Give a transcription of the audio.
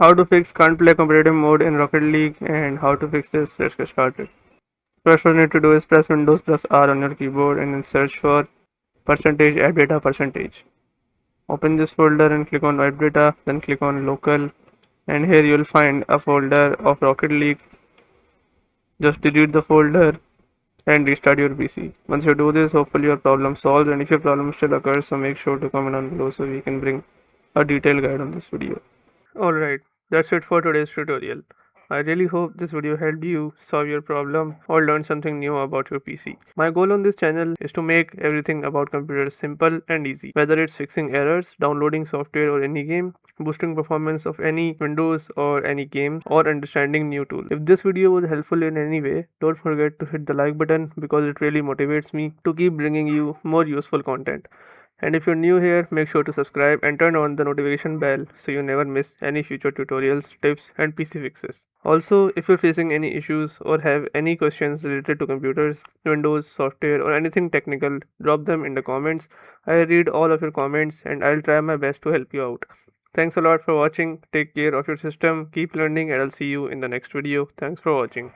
How to fix can't play competitive mode in Rocket League and how to fix this. Let's get started. First what you need to do is press Windows plus R on your keyboard and then search for percentage app data percentage. Open this folder and click on app data, then click on local, and here you will find a folder of Rocket League. Just delete the folder and restart your PC. Once you do this, hopefully your problem solves, and if your problem still occurs, so make sure to comment down below so we can bring a detailed guide on this video. Alright, that's it for today's tutorial. I really hope this video helped you solve your problem or learn something new about your PC. My goal on this channel is to make everything about computers simple and easy, whether it's fixing errors, downloading software or any game, boosting performance of any Windows or any game, or understanding new tools. If this video was helpful in any way, don't forget to hit the like button because it really motivates me to keep bringing you more useful content. And if you're new here, make sure to subscribe and turn on the notification bell so you never miss any future tutorials, tips, and PC fixes. Also, if you're facing any issues or have any questions related to computers, Windows, software, or anything technical, drop them in the comments. I read all of your comments and I'll try my best to help you out. Thanks a lot for watching. Take care of your system, keep learning, and I'll see you in the next video. Thanks for watching.